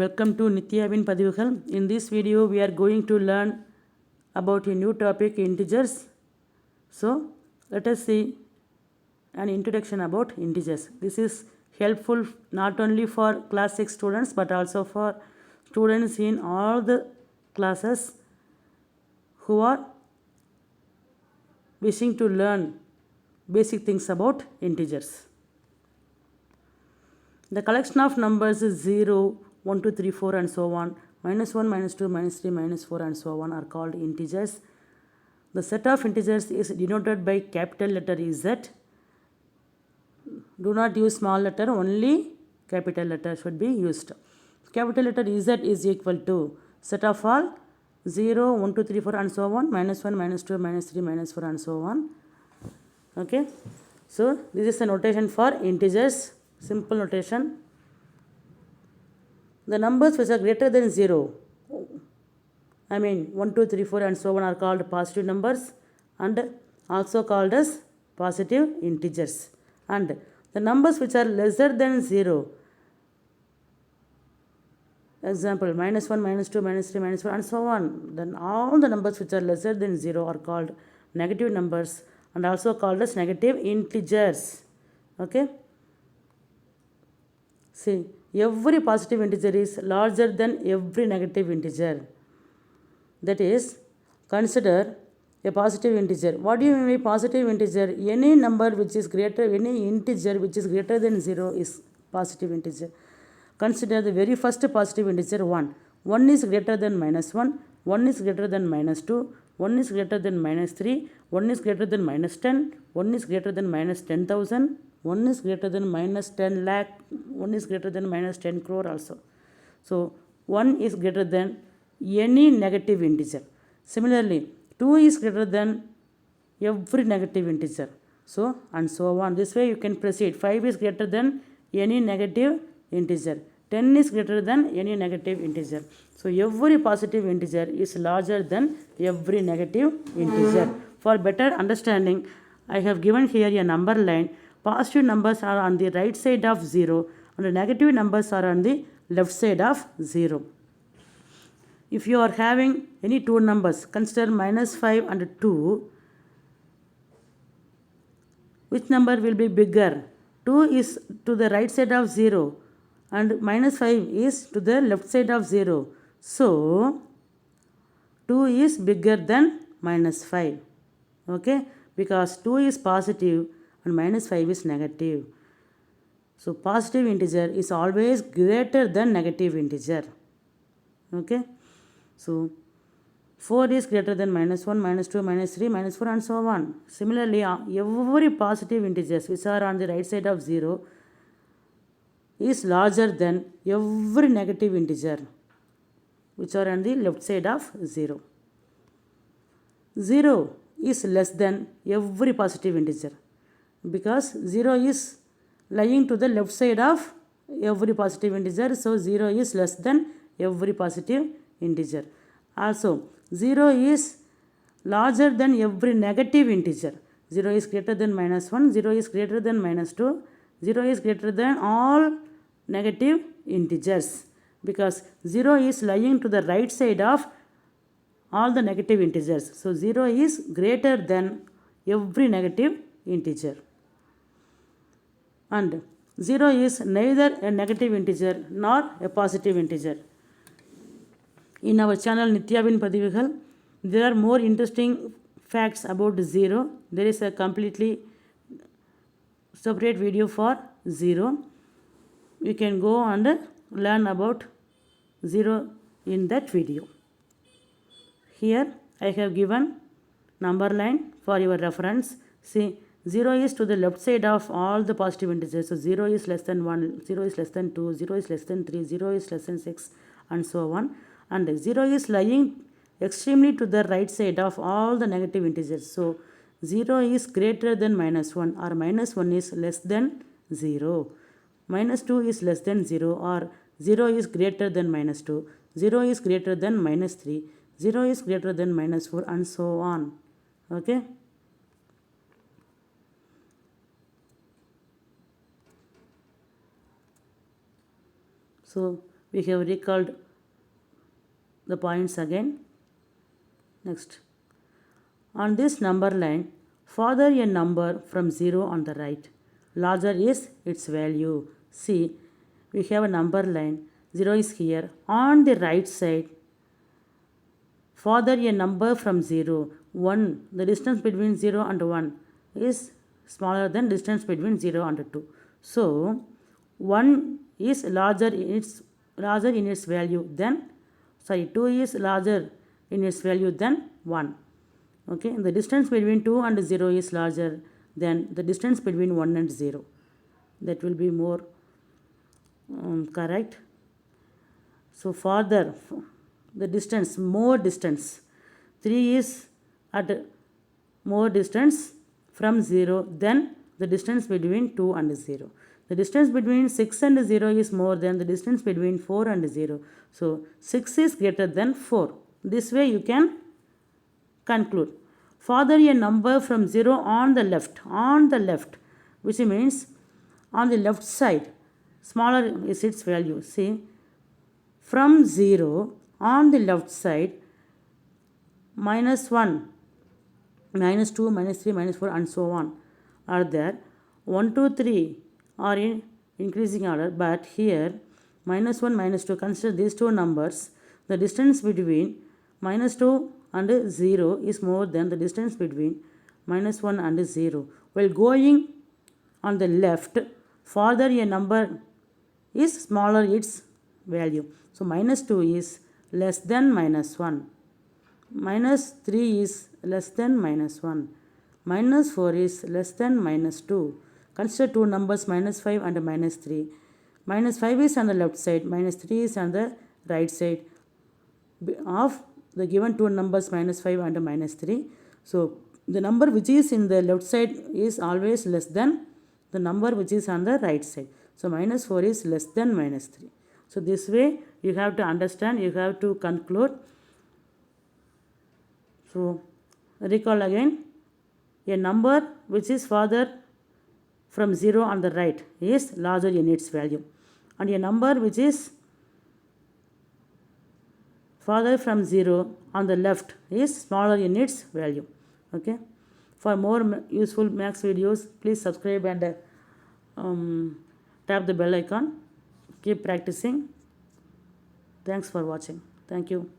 Welcome to Nithyavin Padivugal. In this video, we are going to learn about a new topic, integers. So, let us see an introduction about integers. This is helpful not only for class 6 students but also for students in all the classes who are wishing to learn basic things about integers. The collection of numbers is 0, 1, 2, 3, 4 and so on. Minus 1, minus 2, minus 3, minus 4 and so on are called integers. The set of integers is denoted by capital letter Z. Do not use small letter, only capital letter should be used. Capital letter Z is equal to set of all 0, 1, 2, 3, 4 and so on, minus 1, minus 2, minus 3, minus 4 and so on. Okay. So, this is the notation for integers, simple notation. The numbers which are greater than 0, I mean 1, 2, 3, 4 and so on are called positive numbers and also called as positive integers. And the numbers which are lesser than 0, example minus 1, minus 2, minus 3, minus 4 and so on, then all the numbers which are lesser than 0 are called negative numbers and also called as negative integers. Okay. See, every positive integer is larger than every negative integer. That is, consider a positive integer. What do you mean by positive integer? Any number which is greater, any integer which is greater than 0 is positive integer. Consider the very first positive integer 1. 1 is greater than minus 1, 1 is greater than minus 2, 1 is greater than minus 3, 1 is greater than minus 10, 1 is greater than minus 10,000, 1 is greater than minus 10 lakh, 1 is greater than minus 10 crore also. So, 1 is greater than any negative integer. Similarly, 2 is greater than every negative integer. So, and so on. This way you can proceed. 5 is greater than any negative integer. 10 is greater than any negative integer. So, every positive integer is larger than every negative integer. For better understanding, I have given here a number line. Positive numbers are on the right side of 0 and the negative numbers are on the left side of 0. If you are having any two numbers, consider minus 5 and 2, which number will be bigger? 2 is to the right side of 0 and minus 5 is to the left side of 0. So, 2 is bigger than minus 5. Okay? Because 2 is positive and minus 5 is negative. So, positive integer is always greater than negative integer. Okay? So, 4 is greater than minus 1, minus 2, minus 3, minus 4 and so on. Similarly, every positive integers which are on the right side of 0 is larger than every negative integer which are on the left side of 0. 0 is less than every positive integer because 0 is lying to the left side of every positive integer. So, 0 is less than every positive integer. Also, 0 is larger than every negative integer. 0 is greater than minus 1, 0 is greater than minus 2, 0 is greater than all negative integers because 0 is lying to the right side of all the negative integers. So, 0 is greater than every negative integer. And 0 is neither a negative integer nor a positive integer. In our channel Nithyavin Padivugal, there are more interesting facts about 0. There is a completely separate video for 0. You can go and learn about 0 in that video. Here I have given number line for your reference. See, 0 is to the left side of all the positive integers. So, 0 is less than 1, 0 is less than 2, 0 is less than 3, 0 is less than 6 and so on. And 0 is lying extremely to the right side of all the negative integers. So, 0 is greater than minus 1 or minus 1 is less than 0. Minus 2 is less than 0 or 0 is greater than minus 2. 0 is greater than minus 3. 0 is greater than minus 4 and so on. Okay. So, We have recalled the points again. Next. On this number line, further a number from 0 on the right. Larger is its value. See, we have a number line. 0 is here. On the right side, further a number from 0. 1. The distance between 0 and 1 is smaller than distance between 0 and 2. So, 1 is larger in its value than 2 is larger in its value than 1. Okay, the distance between 2 and 0 is larger than the distance between 1 and 0. That will be more correct. So further, the distance, more distance, 3 is at more distance from 0 than the distance between 2 and 0. The distance between 6 and 0 is more than the distance between 4 and 0. So 6 is greater than 4. This way you can conclude. Further a number from 0 on the left, which means on the left side, smaller is its value. See, from 0 on the left side, minus 1, minus 2, minus 3, minus 4 and so on are there. 1, 2, 3 are in increasing order, but here minus 1, minus 2, consider these two numbers. The distance between minus 2 and 0 is more than the distance between minus 1 and 0. While going on the left, further a number is smaller its value. So minus 2 is less than minus 1. Minus 3 is less than minus 1. Minus 4 is less than minus 2. Consider two numbers minus 5 and minus 3. Minus 5 is on the left side, minus 3 is on the right side of the given two numbers minus 5 and minus 3. So the number which is in the left side is always less than the number which is on the right side. So minus 4 is less than minus 3. So this way you have to understand, you have to conclude. So recall again, a number which is further from 0 on the right is larger in its value, and a number which is further from 0 on the left is smaller in its value. Okay. For more useful maths videos, please subscribe and tap the bell icon. Keep practicing. Thanks for watching. Thank you.